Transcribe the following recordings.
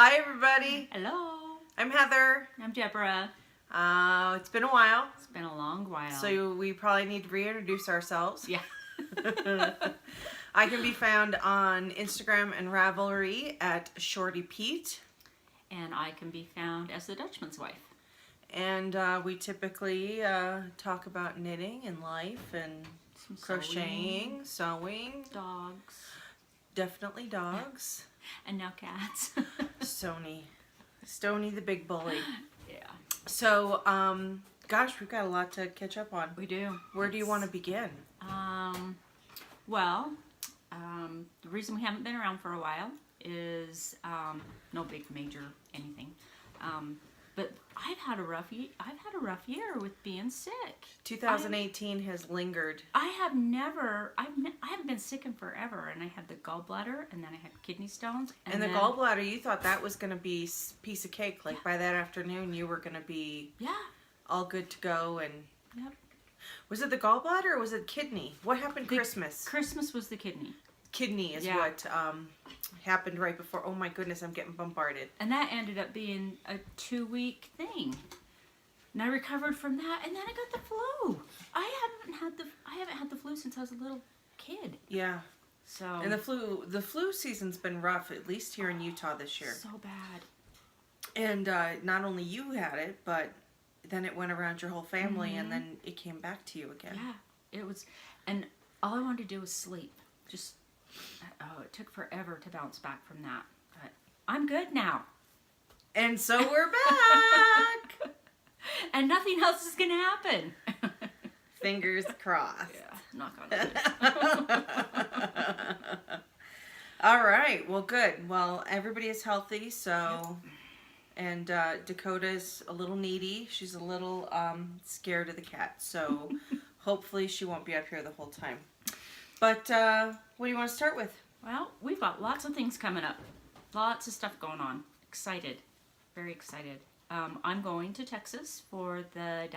Hi, everybody. Hello. I'm Heather. I'm Debra. It's been a while. It's been a long while. So we probably need to reintroduce ourselves. Yeah. I can be found on Instagram and Ravelry at Shorty Pete. And I can be found as the Dutchman's wife. And we typically talk about knitting and life and Some crocheting, sewing. Dogs. Definitely dogs. And now cats. Stony the big bully. Yeah. So, gosh, we've got a lot to catch up on. We do. Where do you want to begin? The reason we haven't been around for a while is no big major anything. But I've had a rough year with being sick. 2018 has lingered. I haven't been sick in forever, and I had the gallbladder, and then I had kidney stones. And the gallbladder, you thought that was going to be piece of cake. Like by that afternoon, you were going to be all good to go. And was it the gallbladder or was it kidney? What happened Christmas? Christmas was the kidney. Kidney is what happened right before. Oh my goodness, I'm getting bombarded. And that ended up being a 2-week thing. And I recovered from that, and then I got the flu. I haven't had the flu since I was a little kid. Yeah. So. And the flu season's been rough, at least here in Utah this year. So bad. And not only you had it, but then it went around your whole family, and then it came back to you again. Yeah, it was, and all I wanted to do was sleep. Just, it took forever to bounce back from that. But I'm good now. And so we're back! And nothing else is going to happen. Fingers crossed. Yeah, knock on wood. All right, well, good. Well, everybody is healthy, so... And Dakota's a little needy. She's a little scared of the cat, so hopefully she won't be up here the whole time. But what do you want to start with? Well, we've got lots of things coming up. Lots of stuff going on. Excited. Very excited. I'm going to Texas for the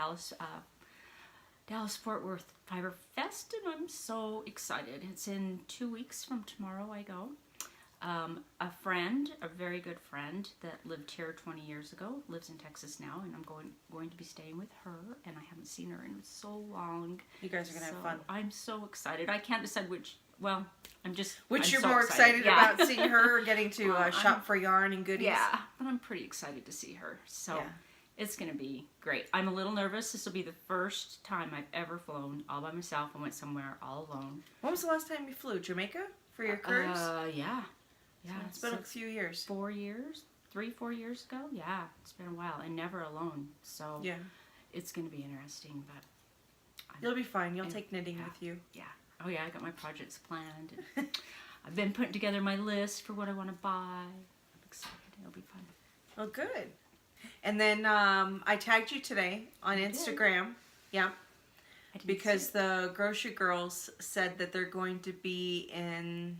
Dallas-Fort Worth Fiber Fest, and I'm so excited. It's in 2 weeks from tomorrow I go. A friend, a very good friend that lived here 20 years ago, lives in Texas now, and I'm going to be staying with her, and I haven't seen her in so long. You guys are going to have fun. I'm so excited. I can't decide which, well, Which you're so more excited about seeing her or getting to shop for yarn and goodies? Yeah, but I'm pretty excited to see her, so it's going to be great. I'm a little nervous. This will be the first time I've ever flown all by myself. I went somewhere all alone. When was the last time you flew? Jamaica? For your cruise? Yeah. Yeah, it's been a few years. 4 years? 3-4 years ago? Yeah, it's been a while. And never alone. So it's going to be interesting. But you'll be fine. You'll take knitting with you. Yeah. Oh, yeah, I got my projects planned. And I've been putting together my list for what I want to buy. I'm excited. It'll be fun. Well, good. And then I tagged you today on Instagram. Yeah. Because the grocery girls said that they're going to be in...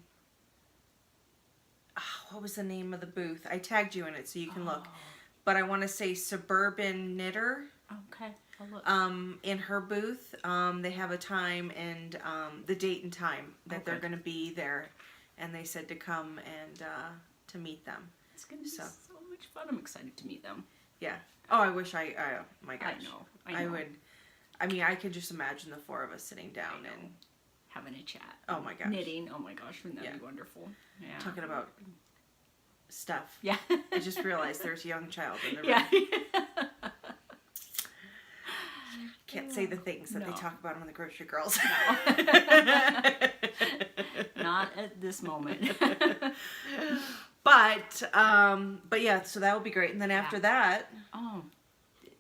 what was the name of the booth? I tagged you in it so you can look. But I want to say Suburban Knitter. Okay, I'll look. In her booth, they have a time and the date and time that they're going to be there. And they said to come and to meet them. It's going to be so much fun. I'm excited to meet them. Yeah. Oh, I wish oh my gosh. I know. I would. I mean, I could just imagine the four of us sitting down and having a chat. Oh my gosh. Knitting. Oh my gosh, wouldn't that be wonderful? Yeah. Talking about stuff. Yeah. I just realized there's a young child in the room. Yeah. Can't say the things that they talk about on the grocery girls. No. Not at this moment. But yeah, so that will be great. And then after that,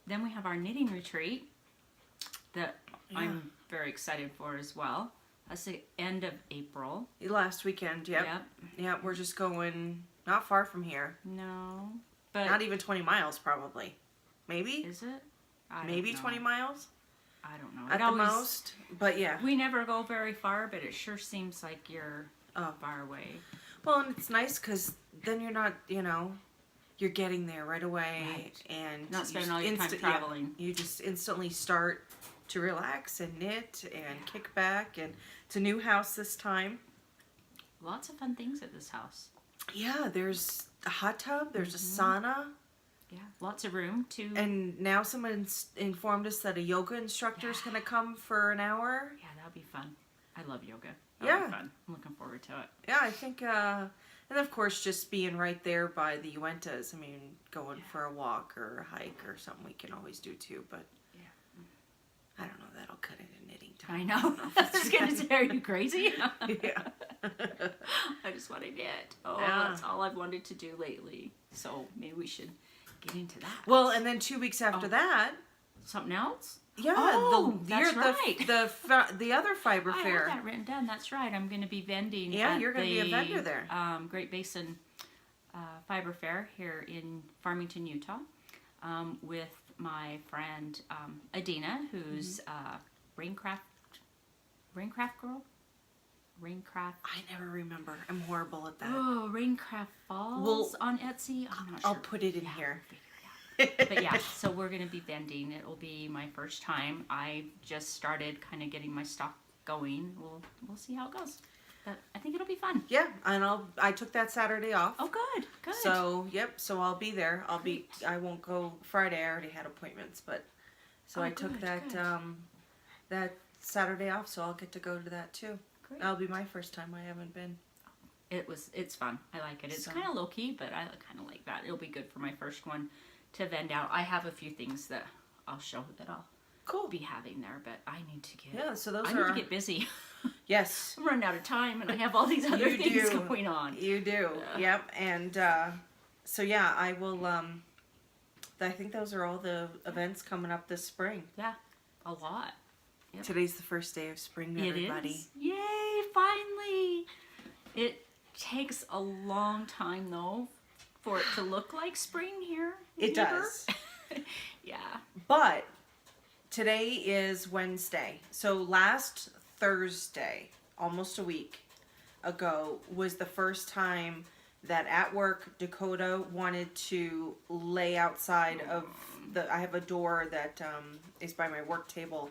then we have our knitting retreat that I'm very excited for as well. That's the end of April. Last weekend, yep. Yeah, we're just going not far from here. No, but not even 20 miles probably. Maybe? Is it? Maybe 20 miles? I don't know. At the most, but yeah. We never go very far, but it sure seems like you're far away. Well, and it's nice because then you're not, you're getting there right away and not spending all your time traveling. You just instantly start to relax and knit and kick back, and it's a new house this time. Lots of fun things at this house. Yeah, there's a hot tub. There's a sauna. Yeah, lots of room to. And now someone's informed us that a yoga instructor is going to come for an hour. Yeah, that'll be fun. I love yoga. That'll be fun. I'm looking forward to it. Yeah, I think, and of course, just being right there by the Uentas. I mean, going for a walk or a hike or something we can always do too. But I don't know. That'll cut into knitting time. I know. I was going to say, are you crazy? Yeah. I just want to knit. Oh, Yeah. that's all I've wanted to do lately. So maybe we should get into that. Well, and then 2 weeks after that. Something else? Yeah, that's right. The other fiber I fair. have that written down. That's right. I'm going to be vending. Yeah, at you're going to be a vendor there. Great Basin Fiber Fair here in Farmington, Utah, with my friend Adina, who's Raincraft girl. Raincraft. I never remember. I'm horrible at that. Oh, Raincraft Falls on Etsy. I'm not sure. I'll put it in here. But yeah, so we're going to be vending. It'll be my first time. I just started kind of getting my stock going. We'll see how it goes. But I think it'll be fun. Yeah, and I took that Saturday off. Oh, good. So, so I'll be there. I won't go Friday. I already had appointments, but so I took that Saturday off, so I'll get to go to that too. Great. That'll be my first time. I haven't been. It's fun. I like it. It's kind of low key, but I kind of like that. It'll be good for my first one to vend out. I have a few things that I'll show that I'll be having there, but I need to get so those I need to get busy. Yes. I'm running out of time, and I have all these other things going on. You do. Yep. And so yeah, I will. I think those are all the events coming up this spring. Yeah, a lot. Yep. Today's the first day of spring, everybody. It is. Yay! Finally. It takes a long time though for it to look like spring here. It does. Yeah. But today is Wednesday. So last Thursday, almost a week ago, was the first time that at work Dakota wanted to lay outside of I have a door that is by my work table,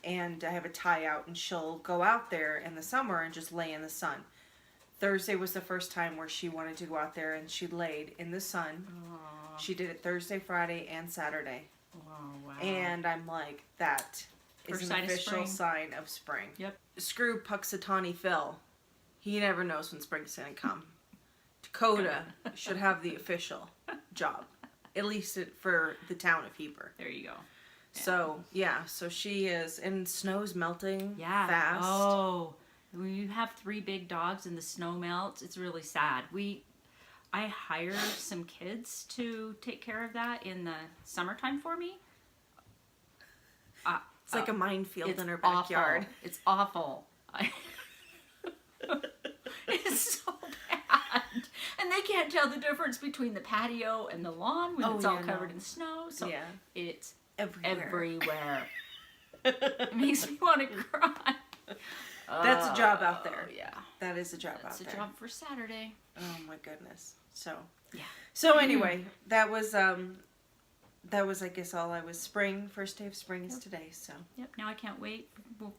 and I have a tie out, and she'll go out there in the summer and just lay in the sun. Thursday was the first time where she wanted to go out there, and she laid in the sun. Aww. She did it Thursday, Friday, and Saturday. Oh, wow. And I'm like, that is First an sign of official spring. sign of spring. Yep. Screw Puxatawny Phil. He never knows when spring's going to come. Dakota should have the official job. At least for the town of Heber. There you go. Yeah. So, so she is. And snow's melting fast. Oh, when you have 3 big dogs and the snow melts, it's really sad. I hire some kids to take care of that in the summertime for me. It's like a minefield in her awful. backyard. It's awful. It's so bad. And they can't tell the difference between the patio and the lawn when it's all covered in snow. So it's everywhere. It makes me want to cry. That's a job out there. Yeah. That is a job out there. That's a job for Saturday. Oh my goodness. So yeah. So anyway, that was I guess all I was spring. First day of spring is today. So yep. Now I can't wait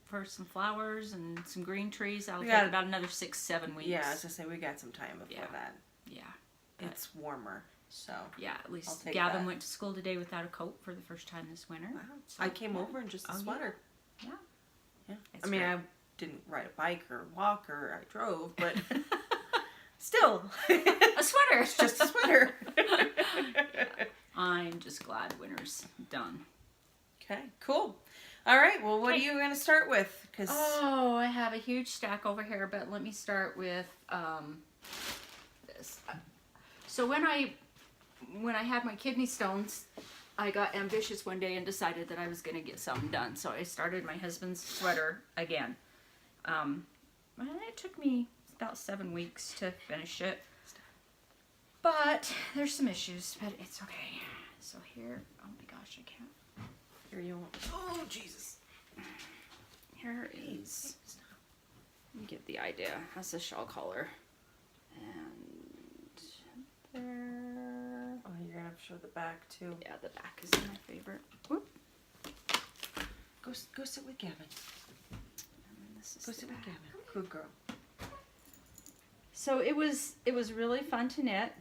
for some flowers and some green trees. That'll take got about another 6-7 weeks. Yeah, as I say, we got some time before that. Yeah. It's warmer, so yeah. At least take Gavin that. went to school today without a coat for the first time this winter. Wow. So, I came over in just a sweater. Yeah. Yeah. It's I mean, great. I didn't ride a bike or walk or I drove, but still, A sweater. it's just a sweater. I'm just glad winter's done. Okay, cool. All right, well, what are you going to start with? Oh, I have a huge stack over here, but let me start with this. So when I had my kidney stones, I got ambitious one day and decided that I was going to get something done. So I started my husband's sweater again. And it took me about 7 weeks to finish it. But there's some issues, but it's okay. So here, oh my gosh, I can't. Here you want. Oh, Jesus. Here is, you get the idea. That's the shawl collar. And there. Oh, you're going to have to show the back, too. Yeah, the back is my favorite. Whoop. Go sit with Gavin. And this is Go the sit with back. Gavin. Good girl. So it was really fun to knit.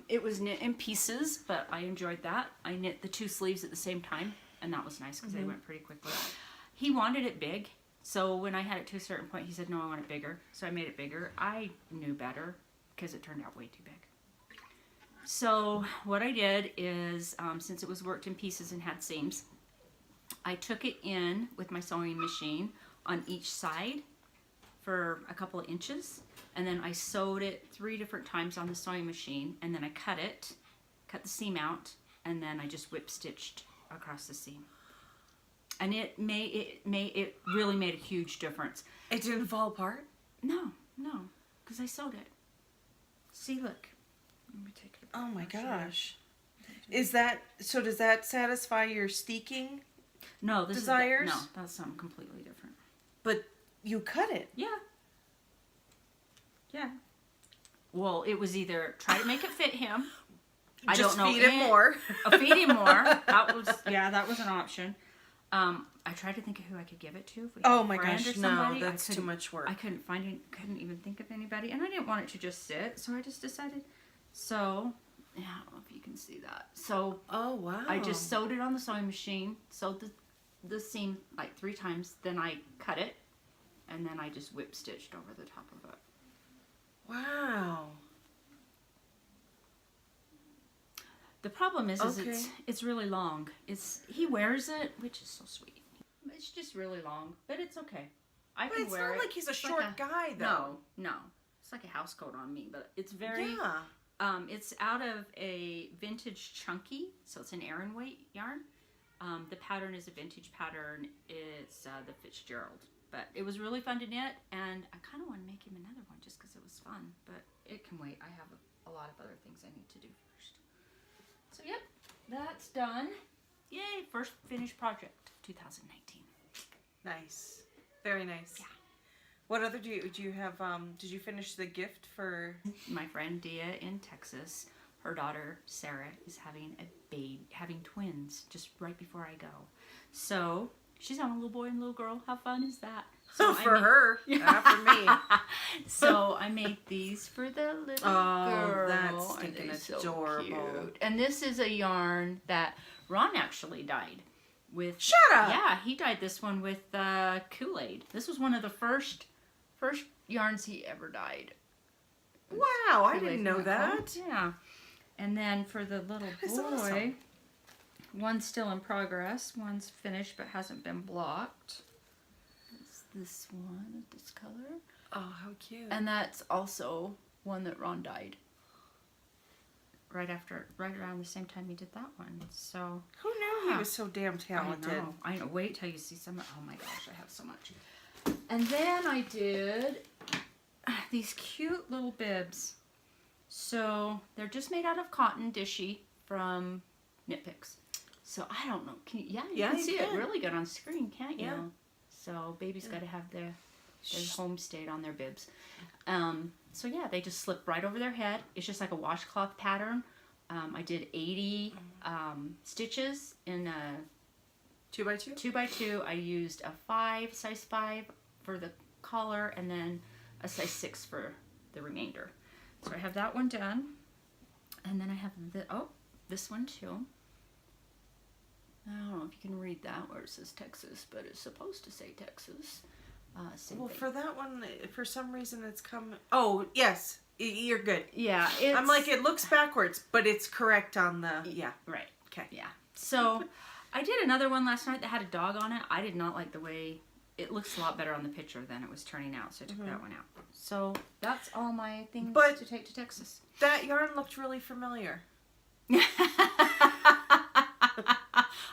It was knit in pieces, but I enjoyed that. I knit the 2 sleeves at the same time, and that was nice because they went pretty quickly. He wanted it big, so when I had it to a certain point, he said, no, I want it bigger. So I made it bigger. I knew better because it turned out way too big. So what I did is, since it was worked in pieces and had seams, I took it in with my sewing machine on each side for a couple of inches, and then I sewed it 3 different times on the sewing machine, and then I cut the seam out, and then I just whip stitched across the seam. And it really made a huge difference. It didn't fall apart? No, because I sewed it. See, look. Let me take it. Oh my gosh. Is that, so does that satisfy your steeking No, this desires? No, that's something completely different. But you cut it. Yeah. Well, it was either try to make it fit him. I Just don't know. feed him more. Feed him more. That was an option. I tried to think of who I could give it to. If we had Oh a my friend gosh, or somebody. no, that's too much work. I couldn't even think of anybody, and I didn't want it to just sit, so I just decided. So, yeah, I don't know if you can see that. So, oh wow. I just sewed it on the sewing machine, sewed the seam like 3 times, then I cut it, and then I just whip stitched over the top of it. Wow. The problem is Okay. it's really long. He wears it, which is so sweet. It's just really long, but it's okay. I But can it's wear not it. like he's a It's short like guy though. No. It's like a house coat on me, but it's very. Yeah. It's out of a vintage chunky, so it's an Aran weight yarn. The pattern is a vintage pattern. It's the Fitzgerald. But it was really fun to knit, and I kind of want to make him another one just because it was fun. But it can wait. I have a lot of other things I need to do first. So, yep, that's done. Yay, first finished project, 2019. Nice. Very nice. Yeah. What other do you have, did you finish the gift for? My friend Dia in Texas, her daughter Sarah is having twins just right before I go. So she's having a little boy and a little girl. How fun is that? So for her, not for me. So I made these for the little girl. That's and stinking they're so adorable. cute. And this is a yarn that Ron actually dyed with. Shut up! Yeah, he dyed this one with Kool-Aid. This was one of the first yarns he ever dyed. Wow, I Kool-Aid didn't know Knuckle. that. Yeah. And then for the little That's boy, awesome. one's still in progress, one's finished but hasn't been blocked. It's this one, this color. Oh, how cute. And that's also one that Ron dyed. Right around the same time he did that one. So who knew he was so damn talented? I know. Wait till you see some. Oh my gosh, I have so much. And then I did these cute little bibs. So they're just made out of cotton dishy from Knit Picks. So I don't know. You can see it really good on screen, can't you? Yeah. So baby's got to have their home state on their bibs. So yeah, they just slip right over their head. It's just like a washcloth pattern. I did 80 stitches in a 2x2? 2x2. I used a size 5 for the collar, and then a size 6 for the remainder. So I have that one done, and then I have this one too. I don't know if you can read that where it says Texas, but it's supposed to say Texas. Well, for that one, for some reason it's come. Oh, yes. You're good. Yeah. I'm like, it looks backwards, but it's correct on the. Yeah. Right. Okay. Yeah. So I did another one last night that had a dog on it. I did not like the way it looks a lot better on the picture than it was turning out, so I took that one out. So that's all my things to take to Texas. That yarn looked really familiar.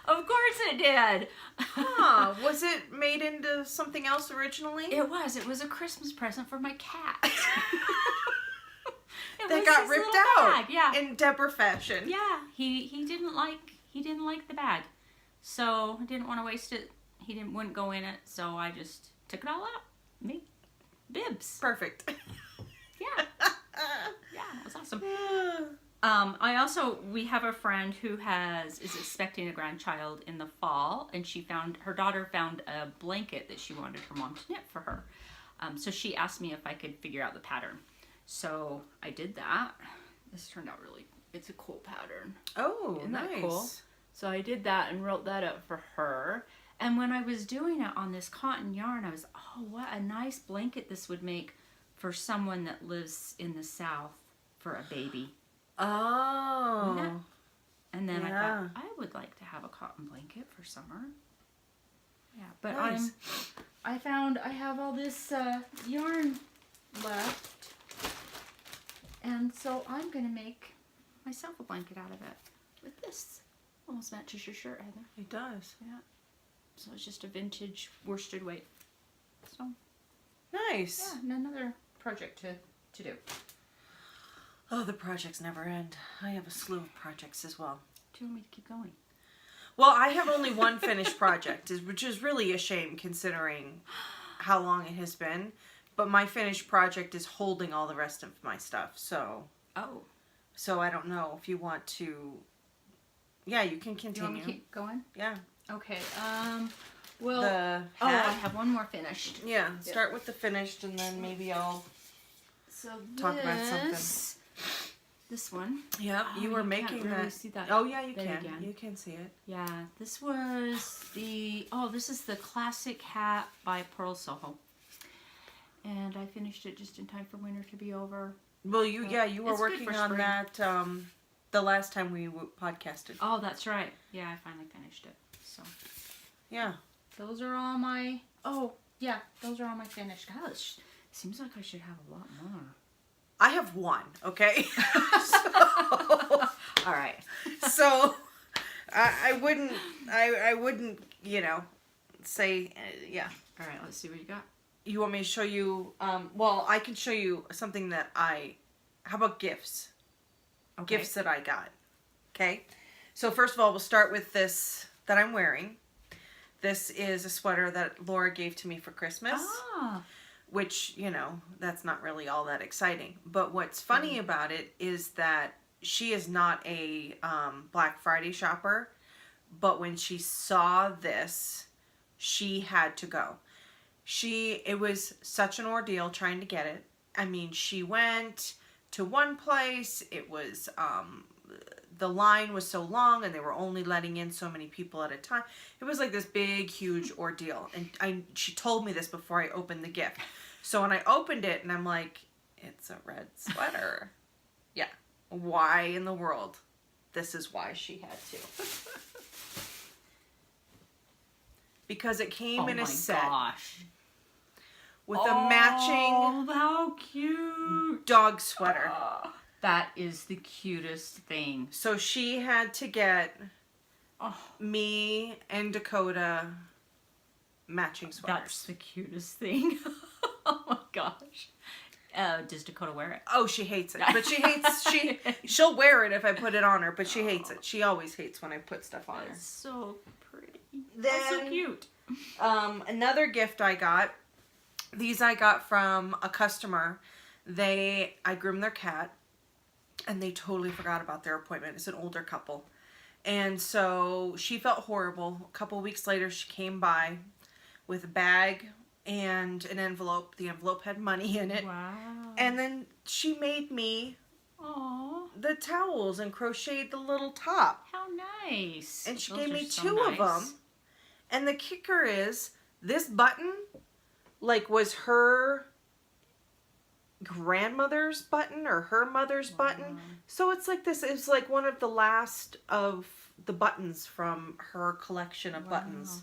Of course it did. Huh. Was it made into something else originally? It was. It was a Christmas present for my cat. That got ripped out. Bag. Yeah. In Debra fashion. Yeah. He didn't like the bag, so I didn't want to waste it. He wouldn't go in it, so I just took it all out. Made bibs. Perfect. Yeah. Yeah, it was awesome. We have a friend who is expecting a grandchild in the fall, and her daughter found a blanket that she wanted her mom to knit for her. So she asked me if I could figure out the pattern. So I did that. this turned out really, it's a cool pattern. Oh, Isn't nice. that cool? So I did that and wrote that up for her. And when I was doing it on this cotton yarn, I was, oh, what a nice blanket this would make for someone that lives in the South for a baby. Oh. And then I Yeah. thought, I would like to have a cotton blanket for summer. Yeah, but Nice. I have all this yarn left. And so I'm going to make myself a blanket out of it with this. Almost matches your shirt, Heather. It does. Yeah. So it's just a vintage worsted weight. So, Nice. yeah, and another project to do. Oh, the projects never end. I have a slew of projects as well. Do you want me to keep going? Well, I have only one finished project, which is really a shame considering how long it has been. But my finished project is holding all the rest of my stuff. So I don't know if you want to. Yeah, you can continue. Do you want me to keep going? Yeah. Okay. Well. The I hat. have one more finished. Yeah. Start with the finished, and then maybe I'll So talk about something. This one. Yep, you were can't making really that. see that. Oh yeah, you There can. again. You can see it. Yeah, this was this is the classic hat by Pearl Soho. And I finished it just in time for winter to be over. Well, you were It's good working for on spring. that the last time we podcasted. Oh, that's right. Yeah, I finally finished it. So Yeah. those are all my those are all my finished. Gosh, seems like I should have a lot more. I have one, okay? All right. So I wouldn't, say, yeah. All right, let's see what you got. You want me to show you, well, I can show you something that how about gifts? Okay. Gifts that I got. Okay? So first of all, we'll start with this that I'm wearing. This is a sweater that Laura gave to me for Christmas. Ah. Which, that's not really all that exciting. But what's funny about it is that she is not a Black Friday shopper. But when she saw this, she had to go. It was such an ordeal trying to get it. I mean, she went to one place. It was, the line was so long and they were only letting in so many people at a time. It was like this big, huge ordeal. And she told me this before I opened the gift. So when I opened it and I'm like, it's a red sweater. Yeah. Why in the world? This is why she had to. Because it came in a set. Gosh. With a matching Oh, how cute. dog sweater. That is the cutest thing. So she had to get Oh, me and Dakota matching sweaters. that's the cutest thing. Oh my gosh. Does Dakota wear it? Oh, she hates it. But she'll wear it if I put it on her, but she hates it. She always hates when I put stuff on her. That's so pretty. Then- That's so cute. Another gift I got. These I got from a customer. I groomed their cat, and they totally forgot about their appointment. It's an older couple. And so she felt horrible. A couple weeks later, she came by with a bag and an envelope. The envelope had money in it. Wow. And then she made me Aw, the towels and crocheted the little top. how nice. And she Those gave are me so two of nice. them. And the kicker is, this button, was her grandmother's button or her mother's button. So it's like this. It's like one of the last of the buttons from her collection of buttons.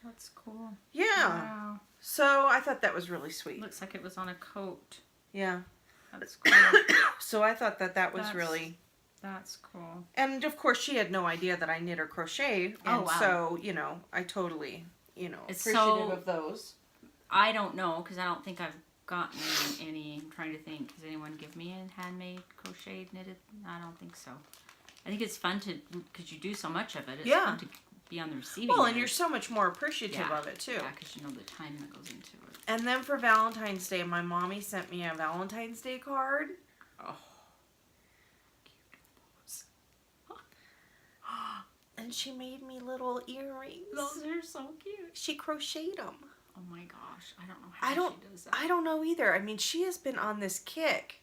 That's cool. Yeah. Wow. So I thought that was really sweet. Looks like it was on a coat. Yeah. That's cool. So I thought that was really... That's cool. And of course she had no idea that I knit or crochet. And Oh, wow. so, I totally, It's appreciative so- of those. I don't know, because I don't think I've gotten any. I'm trying to think. Does anyone give me a handmade, crocheted, knitted? I don't think so. I think it's fun because you do so much of it. It's Yeah. fun to be on the receiving Well, end. and you're so much more appreciative of it, too. Yeah, because you know the time that goes into it. And then for Valentine's Day, my mommy sent me a Valentine's Day card. Oh. And she made me little earrings. Those are so cute. She crocheted them. Oh my gosh. I don't know how she does that. I don't know either. I mean, she has been on this kick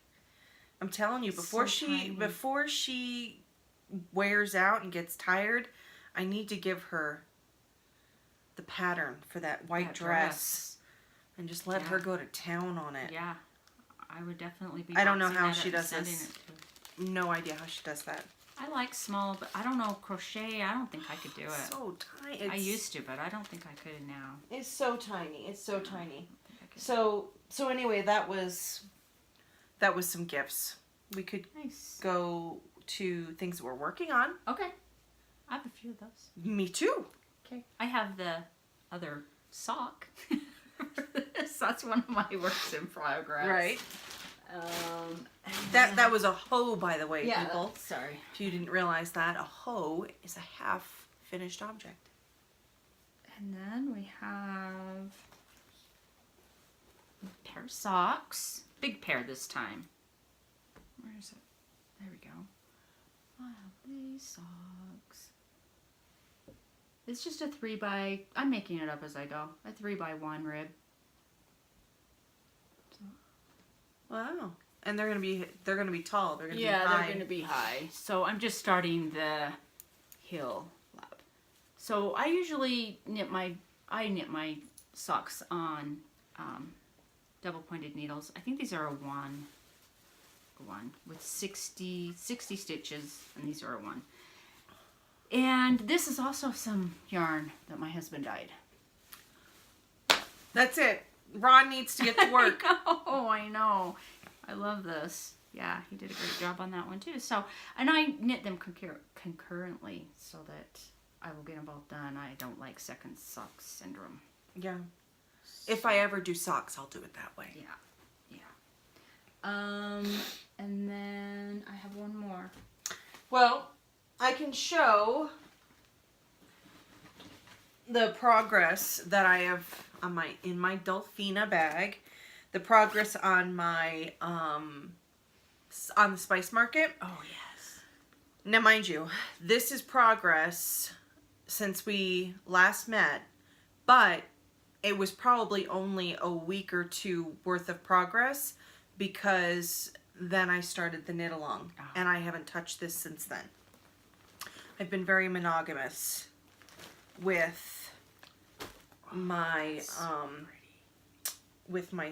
I'm telling you, So tiny. before she wears out and gets tired, I need to give her the pattern for that white dress and just let her go to town on it. Yeah, I would definitely be. I don't know boxing how that she up and does sending this. it to her. No idea how she does that. I like small, but I don't know crochet. I don't think I could do it. So tiny. I used to, but I don't think I could now. It's so tiny. It's so tiny. I could. So anyway, that was some gifts. We could Nice. go to things we're working on. Okay, I have a few of those. Me too. Okay, I have the other sock. So that's one of my works in progress. Right. And That was a hoe, by the way, yeah. people. Sorry. If you didn't realize that, a hoe is a half finished object. And then we have a pair of socks. Big pair this time. Where is it? There we go. I have these socks. It's just a 3x, I'm making it up as I go, a 3x1 rib. So, Wow. And they're gonna be tall. They're gonna be yeah, high. they're going to be high. So I'm just starting the heel flap. So I usually knit my socks on double pointed needles. I think these are a one with 60 stitches, and these are a 1. And this is also some yarn that my husband dyed. That's it. Ron needs to get to work. I know. I love this. Yeah, he did a great job on that one too. So, and I knit them concurrently so that I will get them both done. I don't like second sock syndrome. Yeah. If I ever do socks, I'll do it that way. Yeah. And then I have one more. Well, I can show the progress that I have on in my Delfina bag. The progress on my on the Spice Market. Oh yes. Now, mind you, this is progress since we last met, but it was probably only a week or two worth of progress because then I started the knit along, and I haven't touched this since then. I've been very monogamous with my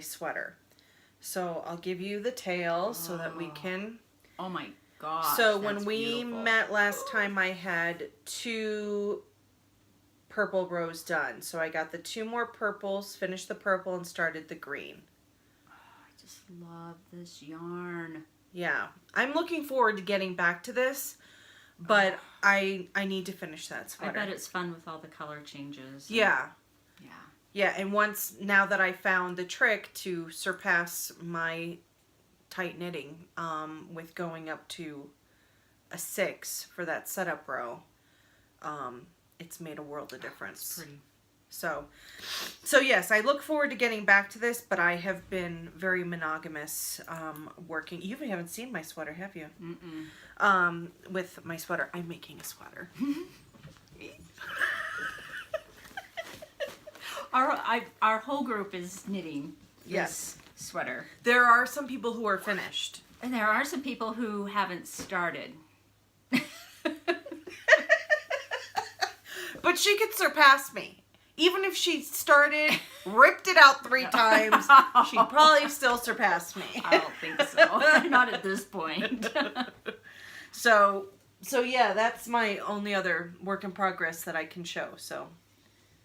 sweater. So I'll give you the tail so that we can. Oh my gosh. So when that's we beautiful. met last time, I had 2 purple rows done. So I got the 2 more purples, finished the purple, and started the green. I just love this yarn. Yeah, I'm looking forward to getting back to this, but I need to finish that sweater. I bet it's fun with all the color changes. Yeah. Yeah. Yeah, and now that I found the trick to surpass my tight knitting with going up to a 6 for that setup row, it's made a world of difference. It's pretty. So yes, I look forward to getting back to this, but I have been very monogamous working. You haven't seen my sweater, have you? Mm-mm. With my sweater. I'm making a sweater. Our whole group is knitting Yes. this sweater. There are some people who are finished. And there are some people who haven't started. But she could surpass me. Even if she started, ripped it out 3 times, she'd probably still surpass me. I don't think so. Not at this point. So yeah, that's my only other work in progress that I can show. So,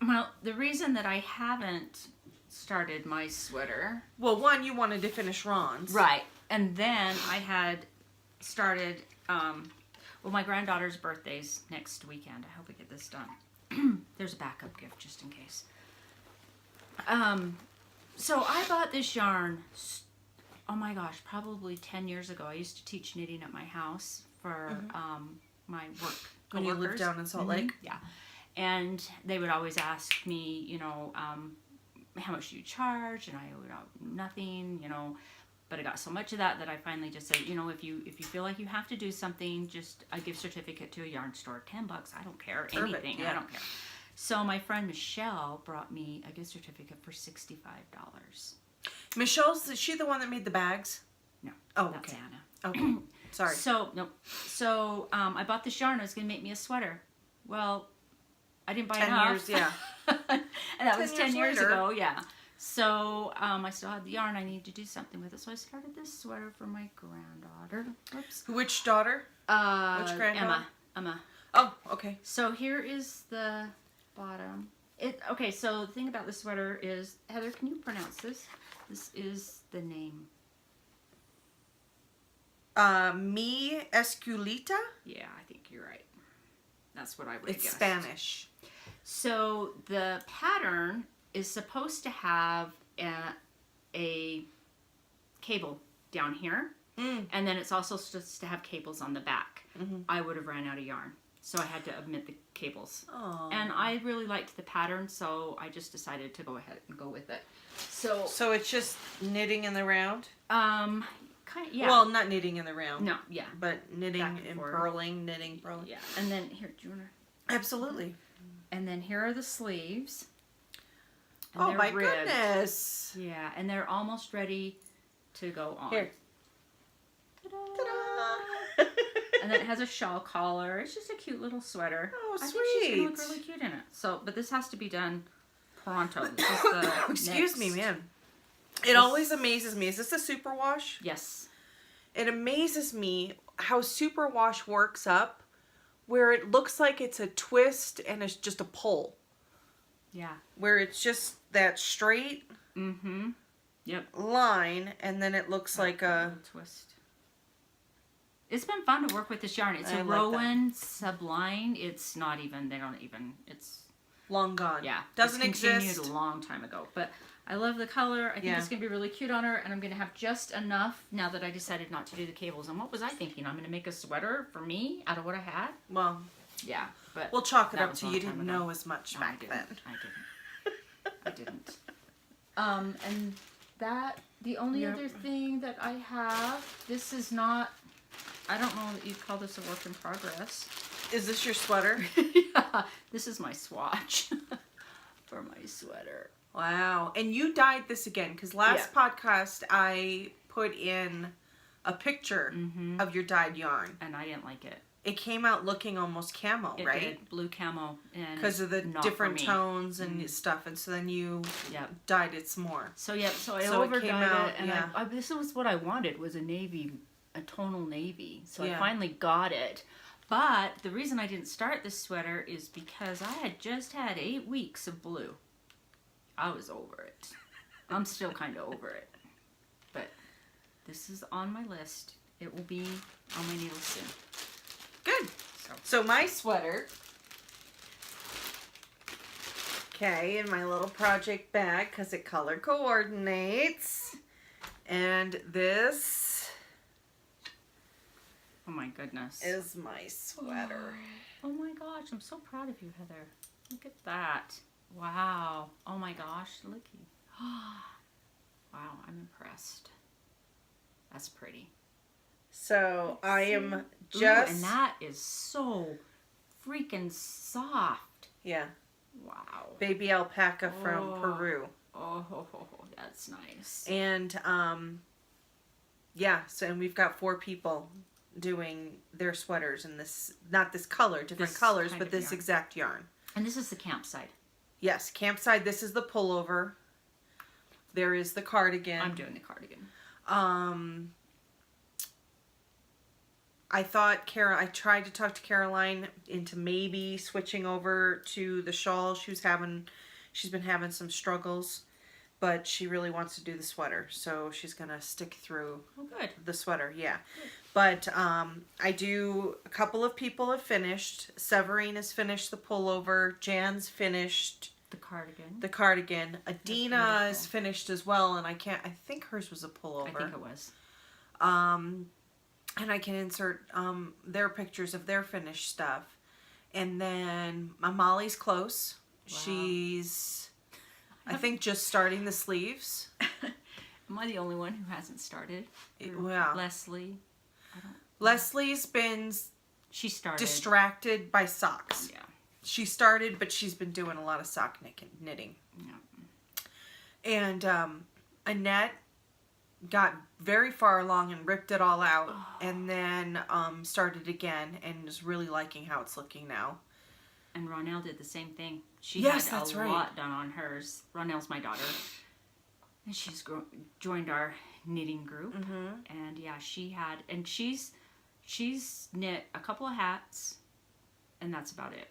Well, the reason that I haven't started my sweater. well, one, you wanted to finish Ron's. Right. And then I had started, well, my granddaughter's birthday's next weekend. I hope we get this done. There's a backup gift just in case. So I bought this yarn, oh my gosh, probably 10 years ago. I used to teach knitting at my house for my work When you lived coworkers. down in Salt Lake? Yeah. And they would always ask me, you know, how much do you charge? And I would, nothing, you know. But I got so much of that I finally just said, you know, if you feel like you have to do something, just a gift certificate to a yarn store, $10, I don't care, Perfect, anything, yeah. I don't care. So my friend Michelle brought me a gift certificate for $65. Michelle's, is she the one that made the bags? No, Oh, that's okay. Anna. Okay. Sorry. So, no. So, I bought this yarn. It was going to make me a sweater. Well, I didn't buy 10 enough. years, yeah. And that was 10 years later. ago, yeah. So, I still had the yarn. I needed to do something with it. So, I started this sweater for my granddaughter. Oops. Which daughter? Which granddaughter? Emma. Oh, okay. So, here is the bottom. Okay, so the thing about the sweater is, Heather, can you pronounce this? This is the name. Mi Esculita? Yeah, I think you're right. That's what I would It's guess. Spanish. So the pattern is supposed to have a cable down here, and then it's also supposed to have cables on the back. I would have ran out of yarn, so I had to omit the cables. Oh. And I really liked the pattern, so I just decided to go ahead and go with it. So it's just knitting in the round? Kind of, yeah. Well, not knitting in the round. No, yeah. But knitting Back and and forth. purling, knitting, purling. Yeah. And then here, do you want to? Absolutely. And then here are the sleeves. And Oh they're my ribbed. goodness. Yeah, and they're almost ready to go on. Here. Ta-da! And then it has a shawl collar. It's just a cute little sweater. Oh, I think she's gonna look sweet. really cute in it. So, but this has to be done pronto. This is the Excuse me, next. man. It always amazes me. Is this a superwash? Yes. It amazes me how superwash works up where it looks like it's a twist and it's just a pull. Yeah. Where it's just that straight Mm-hmm. Yep. line and then it looks like a... little twist. It's been fun to work with this yarn. It's I a like Rowan Subline. It's not even, they don't even, it's, long gone. yeah. Doesn't it's continued exist. a long time ago. But I love the color. I think Yeah. it's going to be really cute on her. And I'm going to have just enough now that I decided not to do the cables. And what was I thinking? I'm going to make a sweater for me out of what I had? Well, Yeah. But we'll chalk it that up was to a you long time didn't ago. know as much No, back then. I didn't. And that, the only Yep. other thing that I have, this is not, I don't know that you'd call this a work in progress. Is this your sweater? Yeah, this is my swatch for my sweater. Wow. And you dyed this again because last podcast I put in a picture of your dyed yarn. And I didn't like it. It came out looking almost camo, It right? did, blue camo. Because of the not different for me. tones and stuff. And so then you Yep. dyed it some more. So yeah, so I So it overdyed came it, out, and yeah. this was what I wanted, was a navy, a tonal navy. So Yeah. I finally got it. But the reason I didn't start this sweater is because I had just had 8 weeks of blue. I was over it. I'm still kind of over it. But this is on my list. It will be on my needles soon. Good. So my sweater, okay, in my little project bag because it color coordinates. And this Oh my goodness. is my sweater. Oh my gosh, I'm so proud of you, Heather. Look at that. Wow. Oh my gosh, looky. Wow, I'm impressed. That's pretty. So I am Ooh, just... and that is so freaking soft. Yeah. Wow. Baby alpaca from Oh. Peru. Oh, that's nice. And yeah, so and we've got 4 people doing their sweaters in this, not this color, different This colors, kind but of this yarn. exact yarn. And this is the campsite. Yes, campside, this is the pullover. There is the cardigan. I'm doing the cardigan. I tried to talk to Caroline into maybe switching over to the shawl. She's been having some struggles, but she really wants to do the sweater, so she's gonna stick through Oh, good. the sweater. Yeah, but a couple of people have finished. Severine has finished the pullover. Jan's finished The cardigan. the cardigan. Adina beautiful. is finished as well, and I think hers was a pullover. I think it was. And I can insert their pictures of their finished stuff. And then Molly's close. Wow. She's, I think, just starting the sleeves. Am I the only one who hasn't started? Yeah. Leslie. Leslie's been She started. distracted by socks. Yeah. She started, but she's been doing a lot of sock knitting. Yeah. And Annette got very far along and ripped it all out, and then started again, and is really liking how it's looking now. And Ronelle did the same thing. She Yes, had that's a right. lot done on hers. Ronelle's my daughter. And she's joined our knitting group. And yeah, she's knit a couple of hats, and that's about it.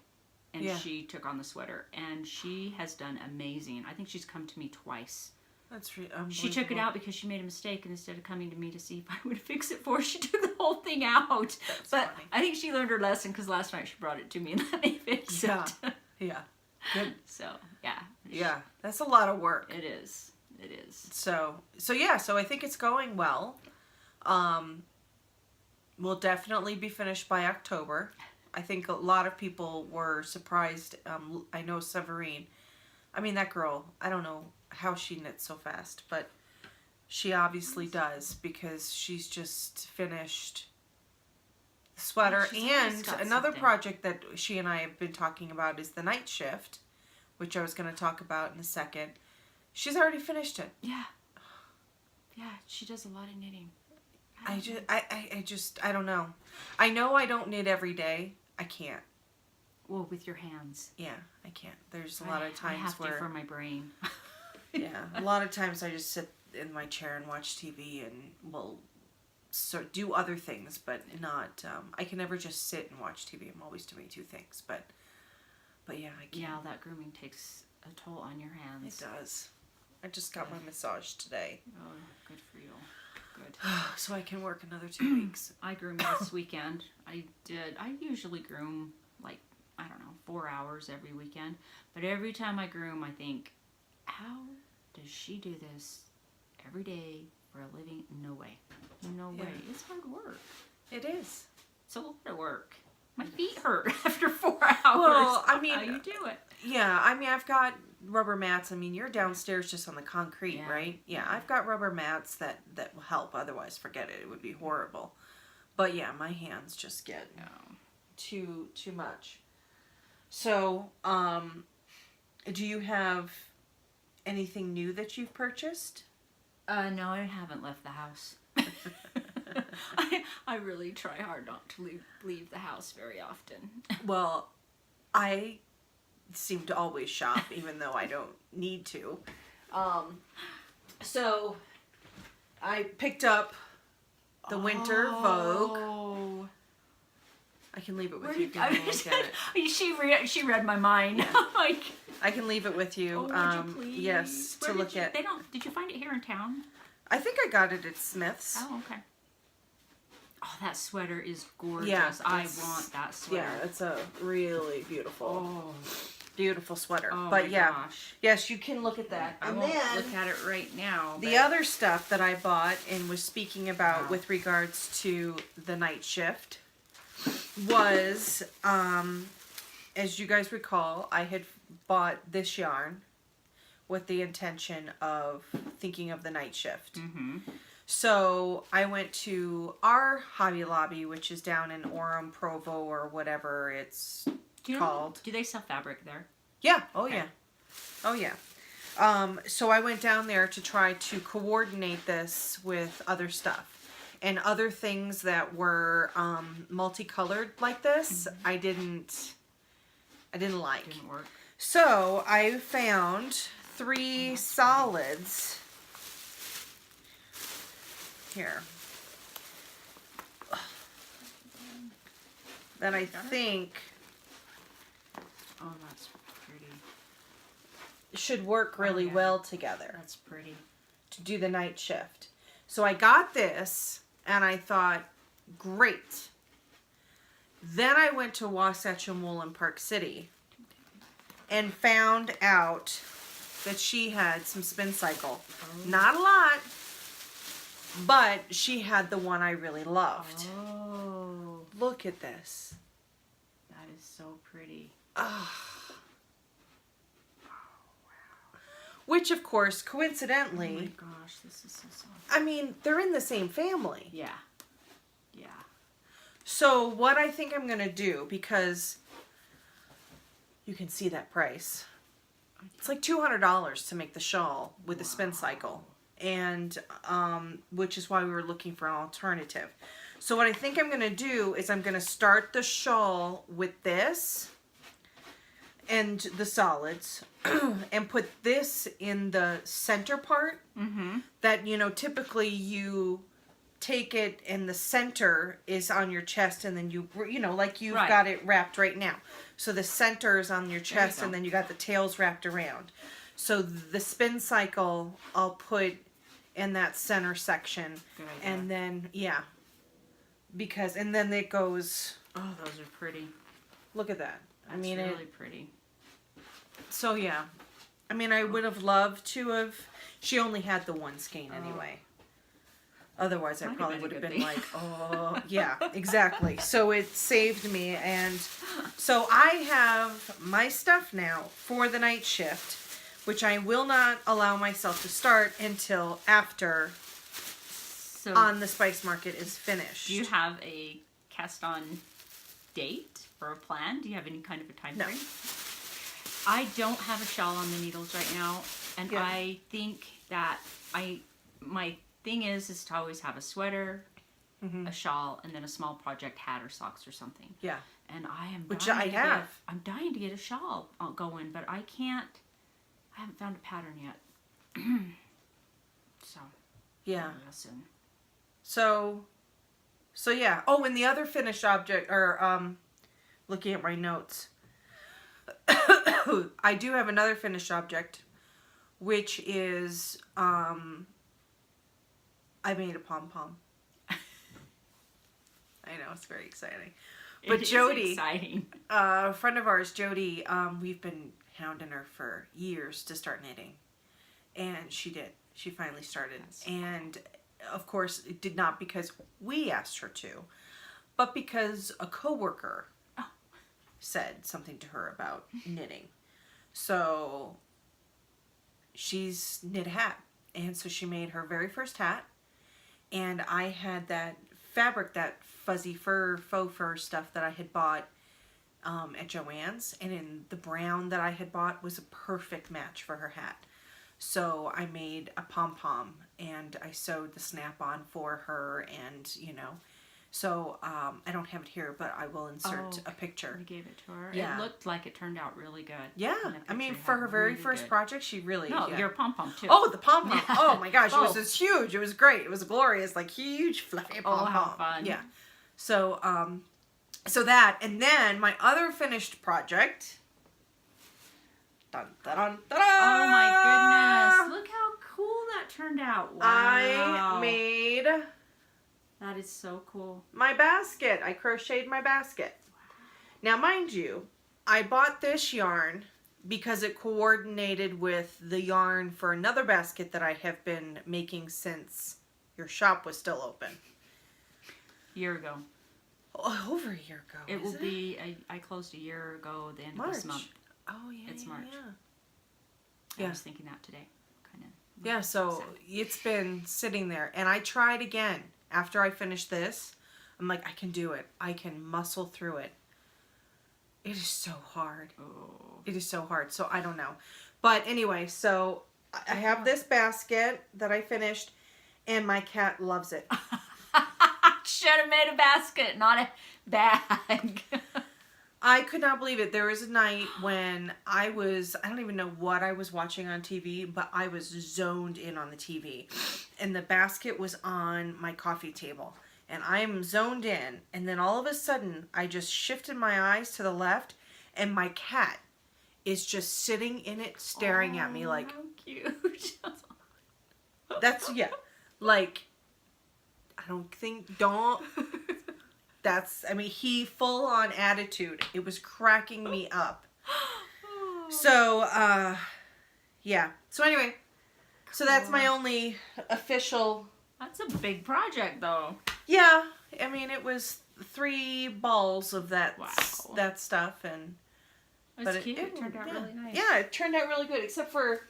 And she took on the sweater, and she has done amazing. I think she's come to me twice. That's She took it out because she made a mistake, and instead of coming to me to see if I would fix it for her, she took the whole thing out. That's but funny. I think she learned her lesson because last night she brought it to me and let me fix it. Yeah. Good. So yeah. Yeah. That's a lot of work. It is. It is. So I think it's going well. We'll definitely be finished by October. I think a lot of people were surprised. I know Severine. I mean, that girl, I don't know how she knits so fast, but she obviously does, because she's just finished the sweater. She's always And got another something. project that she and I have been talking about is the night shift, which I was going to talk about in a second. She's already finished it. Yeah. Yeah, she does a lot of knitting. I don't know. I know I don't knit every day. I can't. Well, with your hands. Yeah, I can't. There's a lot of I times have where... to for my brain. Yeah, a lot of times I just sit in my chair and watch TV and will sort do other things, but not... I can never just sit and watch TV. I'm always doing two things, but yeah, I can't. Yeah, that grooming takes a toll on your hands. It does. I just got my massage today. Oh, good for you. Good. So I can work another 2 weeks. I groomed this weekend. I usually groom like, I don't know, 4 hours every weekend. But every time I groom, I think, how does she do this every day for a living? No way. No way. It's hard work. It is. It's a lot of work. My feet hurt after 4 hours. Well, I mean... How you do it? Yeah, I mean, I've got rubber mats. I mean, you're downstairs just on the concrete, Yeah. right? Yeah, I've got rubber mats that will help. Otherwise, forget it. It would be horrible. But yeah, my hands just get too much. So, do you have anything new that you've purchased? No, I haven't left the house. I really try hard not to leave the house very often. Well, I seem to always shop, even though I don't need to. So I picked up the Winter Vogue. Oh. I can leave it with Where you. did You can look at it. she read my mind. Like, I can leave it with you. oh, would you please? Yes, Where to did look you, at. They don't. Did you find it here in town? I think I got it at Smith's. Oh, okay. Oh, that sweater is gorgeous. Yeah, I it's- want that sweater. Yeah, it's a really beautiful, beautiful sweater. Oh But my yeah, gosh. yes, you can look at that. I And won't then look at it right now. the but- other stuff that I bought and was speaking about Wow. with regards to the night shift was, as you guys recall, I had bought this yarn with the intention of thinking of the night shift. Mm-hmm. So I went to our Hobby Lobby, which is down in Orem, Provo, or whatever it's called. Do they sell fabric there? Yeah. Oh, Okay. yeah. Oh, yeah. So I went down there to try to coordinate this with other stuff. And other things that were multicolored like this, I didn't like. Didn't work. So I found 3 solids. Here. That I think Oh, that's pretty. should work really yeah. well together That's pretty. to do the night shift. So I got this and I thought, great. Then I went to Wasatch and Wool in Park City and found out that she had some spin cycle. Not a lot, but she had the one I really loved. Oh, Look at this. that is so pretty. Which, of course, Oh coincidentally, my gosh, this is so soft. I mean, they're in the same family. Yeah. Yeah. So what I think I'm going to do, because you can see that price. It's like $200 to make the shawl with the spin cycle. and which is why we were looking for an alternative. So what I think I'm going to do is I'm going to start the shawl with this and the solids and put this in the center part that, you know, typically you take it and the center is on your chest and then you know, like you've got it wrapped right now. So the center is on your chest and then you got the tails wrapped around. So the spin cycle I'll put in that center section. Good idea. And then, yeah. Because, and then it goes. Oh, those are pretty. Look at that. That's really pretty. So, yeah. I mean, I would have loved to have. She only had the one skein anyway. Otherwise, I probably would have been like, oh, yeah, exactly. So it saved me. And so I have my stuff now for the night shift, which I will not allow myself to start until after On the Spice Market is finished. Do you have a cast on date or a plan? Do you have any kind of a time frame? I don't have a shawl on the needles right now, and I think that my thing is to always have a sweater, a shawl, and then a small project hat or socks or something. Yeah. And I am Which I have. I'm dying to get a shawl going, but I haven't found a pattern yet. So. Yeah. Soon. So yeah. Oh, and the other finished object, or looking at my notes, I do have another finished object, which is I made a pom pom. I know, it's very exciting. But Jody, exciting. A friend of ours, Jody, we've been hounding her for years to start knitting, and she did. She finally started, and of course, it did not because we asked her to, but because a coworker said something to her about knitting. So she's knit a hat, and so she made her very first hat, and I had that fabric, that fuzzy fur, faux fur stuff that I had bought at Joann's, and in the brown that I had bought was a perfect match for her hat. So I made a pom-pom and I sewed the snap-on for her, and you know, so I don't have it here, but I will insert a picture. You gave it to her. Yeah. It looked like it turned out really good. Yeah, I mean, for her very first project, she really... No, your pom-pom too. Oh, the pom-pom. Oh my gosh, it was just huge. It was great. It was glorious, like huge fluffy pom-pom. Oh, how fun. Yeah. So, so that, and then my other finished project... Dun, dun, dun, dun, oh my goodness. Look how cool that turned out. Wow. I made... That is so cool. My basket. I crocheted my basket. Now, mind you, I bought this yarn because it coordinated with the yarn for another basket that I have been making since your shop was still open. Year ago. Oh, over a year ago. It will be, I closed a year ago, the end of this month. Oh, yeah. It's March. Yeah. I was thinking that today. Kind of. Yeah, so it's been sitting there. And I tried again. After I finished this, I'm like, I can do it. I can muscle through it. It is so hard. Oh. It is so hard. So I don't know. But anyway, so I have this basket that I finished, and my cat loves it. Should have made a basket, not a bag. I could not believe it. There was a night when I don't even know what I was watching on TV, but I was zoned in on the TV. And the basket was on my coffee table. And I'm zoned in. And then all of a sudden, I just shifted my eyes to the left, and my cat is just sitting in it, staring at me like... How cute. That's, yeah. Like, I mean, he full on attitude. It was cracking me up. So, yeah. So anyway, so that's my only official... That's a big project, though. Yeah. I mean, it was 3 balls of that, that stuff. And It's cute. It turned out really nice. Yeah, it turned out really good. Except for,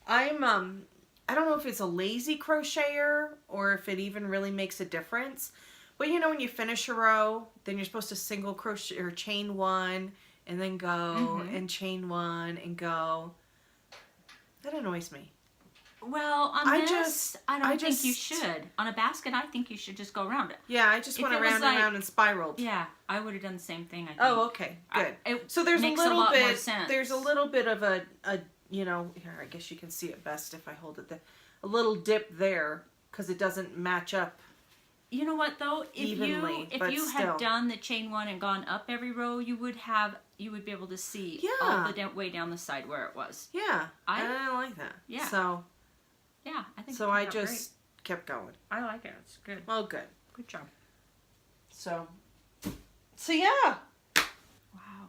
I don't know if it's a lazy crocheter or if it even really makes a difference. But you know, when you finish a row, then you're supposed to single crochet or chain 1 and then go and chain 1 and go. That annoys me. Well, on I this, just- I don't I think you just- should. On a basket, I think you should just go around it. Yeah, I just If went it was around like- and around and spiraled. Yeah, I would have done the same thing, I think. Oh, okay, good. It So there's a makes little lot more bit. sense. There's a little bit of a you know, here I guess you can see it best if I hold it there. A little dip there because it doesn't match up. You know what though? Evenly, If but you still. had done the chain one and gone up every row, you would be able to see all Yeah. the way down the side where it was. Yeah, I- I didn't like that. Yeah. So Yeah, I think. so it I turned out just kept going. great. I like it. It's good. Well, good. Good job. So yeah. Wow.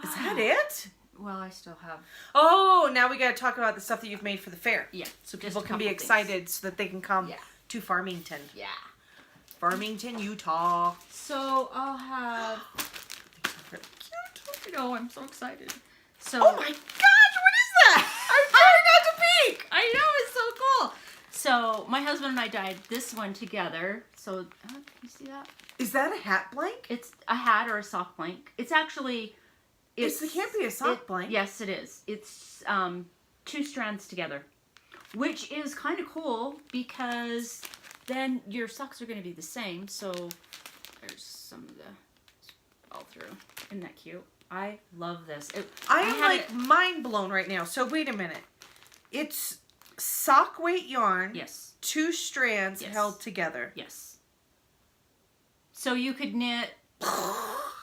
Is that it? Well, I still have. Oh, now we got to talk about the stuff that you've made for the fair. Yeah. So just people a can be couple things. excited so that they can come Yeah. to Farmington. Yeah. Farmington, Utah. So I'll have. Cute. I know. I'm so excited. So. Oh my gosh, what is that? I'm trying not to peek. I know, it's so cool. So my husband and I dyed this one together. So can you see that? Is that a hat blank? It's a hat or a sock blank. It's actually. It can't be a sock blank. Yes, it is. It's 2 strands together, which is kind of cool because then your socks are going to be the same. So there's some of the all through. Isn't that cute? I love this. I am had like mind blown right now. So wait a minute. It's sock weight yarn. Yes. 2 strands Yes. held together. Yes. So you could knit.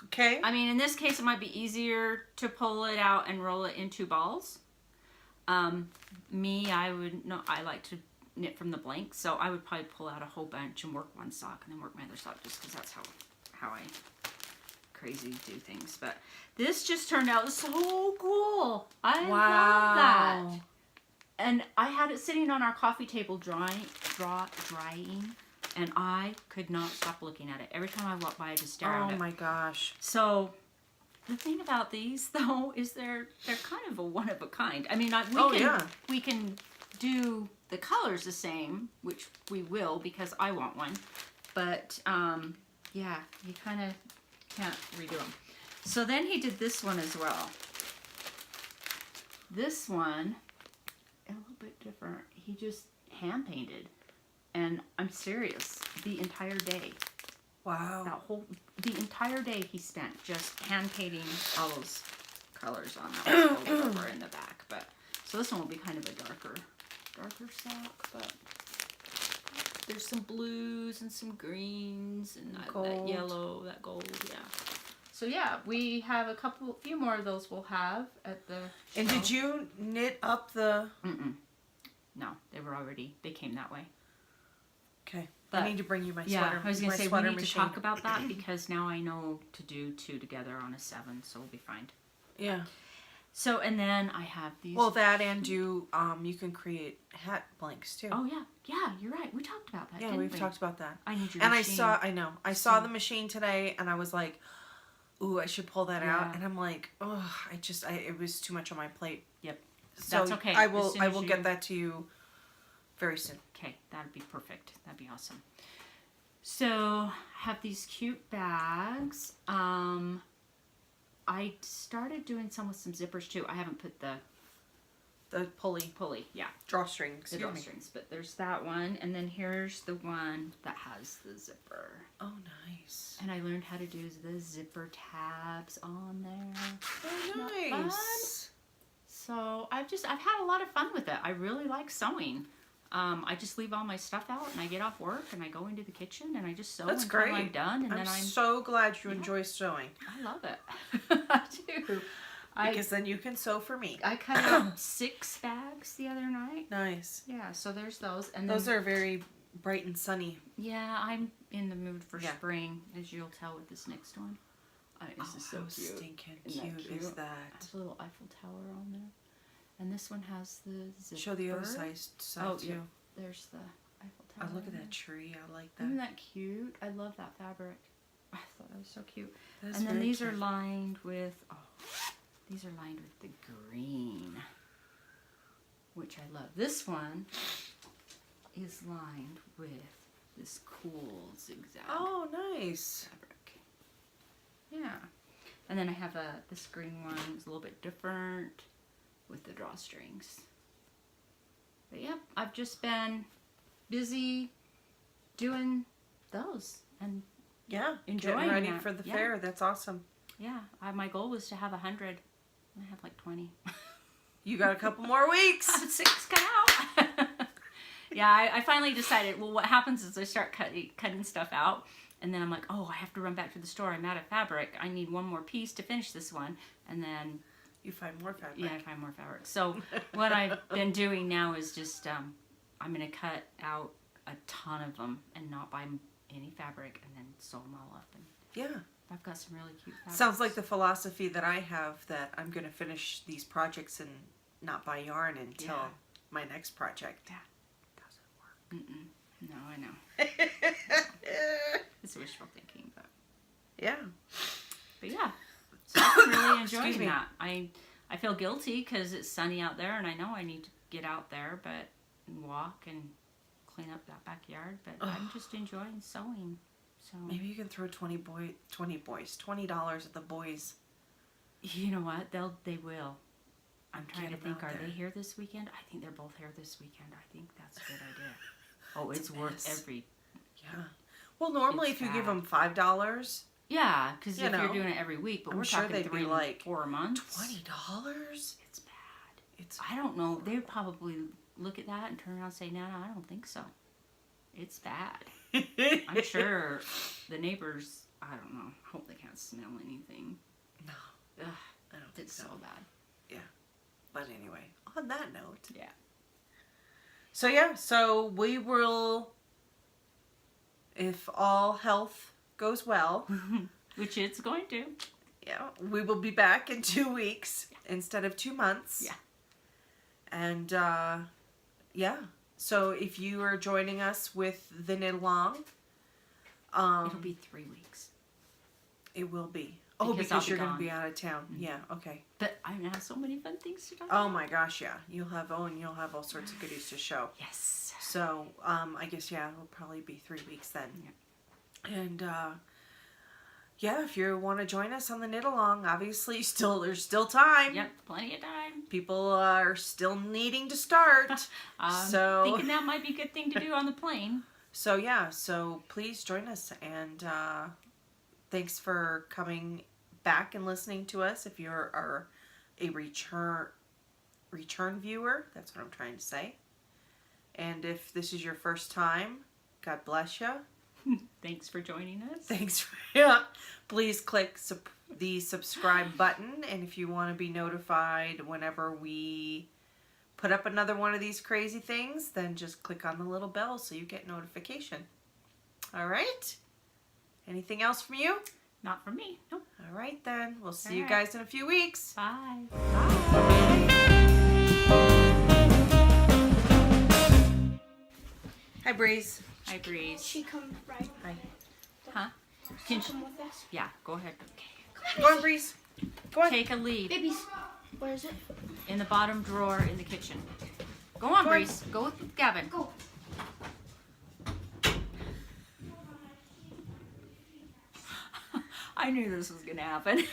Okay. I mean, in this case, it might be easier to pull it out and roll it into balls. I like to knit from the blank, so I would probably pull out a whole bunch and work one sock and then work my other sock, just because that's how I crazy do things. But this just turned out so cool. I love that. And I had it sitting on our coffee table drying, and I could not stop looking at it. Every time I walked by, I just stare at Oh it. my gosh. So the thing about these, though, is they're kind of a one of a kind. I mean, we can do the colors the same, which we will because I want one. But yeah, you kind of can't redo them. So then he did this one as well. This one, a little bit different. He just hand painted, and I'm serious, the entire day. Wow. The entire day he spent just hand painting all those colors on that was folded over in the back. But so this one will be kind of a darker sock, but there's some blues and some greens and that yellow, that gold, yeah. So yeah, we have a few more of those we'll have at the show. And did you knit up the... No, they came that way. Okay. But, I need to bring you my yeah, sweater. I was going to say, we need to machine. talk about that because now I know to do 2 together on a 7, so we'll be fine. Yeah. So, and then I have these. Well, that and you can create hat blanks too. Oh, yeah. Yeah, you're right. We talked about that, yeah, didn't we've we? talked about that. I need your and machine. I saw the machine today and I was like, ooh, I should pull that out. And I'm like, oh, it was too much on my plate. Yep. So That's okay. I As will soon as get that to you very soon. Okay, that'd be perfect. That'd be awesome. So, I have these cute bags. I started doing some with some zippers too. I haven't put the pulley, yeah, Drawstring, the drawstrings, but there's that one, and then here's the one that has the zipper. Oh, nice. And I learned how to do the zipper tabs on there. Oh, Isn't that nice. So I've had a lot of fun with it. I really like sewing. I just leave all my stuff out and I get off work and I go into the kitchen and I just sew That's until great. I'm done, and I'm then I'm so glad you enjoy sewing. I love it. I do. Because then you can sew for me. I cut out 6 bags the other night. Nice. Yeah, so there's those. And those are very bright and sunny. Yeah, I'm in the mood for spring, as you'll tell with this next one. This is so how cute. stinking Isn't that cute is that? There's a little Eiffel Tower on there. And this one has the zipper. Show the other side too. Yeah. There's the Eiffel Tower. Oh, look at that tree. I like that. Isn't that cute? I love that fabric. I thought that was so cute. That's and then very these cute. are lined with, these are lined with the green, which I love. This one is lined with this cool zigzag Oh, nice. fabric. Yeah. And then I have this green one. It's a little bit different with the drawstrings. But yeah, I've just been busy doing those and Yeah, enjoying getting ready that. for the Yeah. fair. That's awesome. yeah. My goal was to have 100. I have like 20. You got a couple more weeks. 6 cut out. Yeah, I finally decided, well, what happens is I start cutting stuff out, and then I'm like, oh, I have to run back to the store. I'm out of fabric. I need one more piece to finish this one. And then You find more fabric. yeah, I find more fabric. So what I've been doing now is just, I'm going to cut out a ton of them and not buy any fabric and then sew them all up. And Yeah. I've got some really cute fabrics. Sounds like the philosophy that I have, that I'm going to finish these projects and not buy yarn until my next project. Yeah. Doesn't Mm-mm. No, I know. work. It's wishful thinking, but Yeah. yeah. So I'm really Excuse enjoying me. that. I feel guilty because it's sunny out there and I know I need to get out there, but and walk and clean up that backyard. But I'm just enjoying sewing. So Maybe you can throw $20 at the boys. you know what? They will. I'm trying Get to think. them out Are there. they here this weekend? I think they're both here this weekend. I think that's a good idea. Oh, it's worth mess. every. Yeah. Well, normally It's if you give bad. them $5, Yeah, because You if know, you're doing it every week, but I'm we're sure talking they'd be 3 like, 4 months. $20? It's bad. It's I don't know. They would probably look at that and turn around and say, no, I don't think so. It's bad. I'm sure the neighbors, I don't know. I hope they can't smell anything. No, Ugh, I don't think it's so. so bad. But anyway, on that note. Yeah. So yeah, so we will, if all health goes well, Which it's going to. yeah, we will be back in 2 weeks instead of 2 months. Yeah. And yeah, so if you are joining us with the knit along, It'll be 3 weeks. it will be. Oh, Because because I'll be you're going to gone. be out of town. Yeah, okay. But I have so many fun things to talk Oh about. my gosh, yeah. You'll have all sorts of goodies to show. Yes. So, I guess, yeah, it'll probably be 3 weeks then. Yeah. And, yeah, if you want to join us on the knit along, obviously there's still time. Yep, plenty of time. People are still needing to start. So, Thinking that might be a good thing to do on the plane. so yeah, so please join us, and thanks for coming back and listening to us. If you're a return viewer, that's what I'm trying to say. And if this is your first time, God bless you. Thanks for joining us. Thanks. Yeah. Please click the subscribe button, and if you want to be notified whenever we put up another one of these crazy things, then just click on the little bell so you get notification. All right? Anything else from you? Not for me. Nope. All right, then. We'll see All you right. guys in a few weeks. Bye. Hi, Breeze. Hi, Breeze. She come right. Hi. Huh? She Can she? come with us. Yeah, go ahead. Go on, Breeze. Go on. Take a lead Babies, where is it? in the bottom drawer in the kitchen. Go on, Go on. Breeze. Go with Gavin. Go. I knew this was going to happen.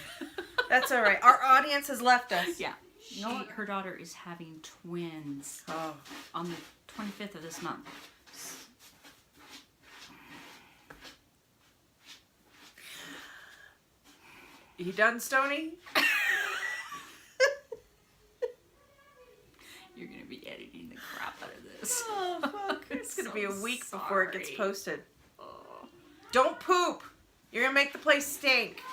That's all right. Our audience has left us. Yeah. You know what? Her daughter is having twins Oh. on the 25th of this month. You done, Stony? You're going to be editing the crap out of this. Oh, fuck. It's going to be a So week before it gets sorry. posted. Oh. Don't poop. You're going to make the place stink.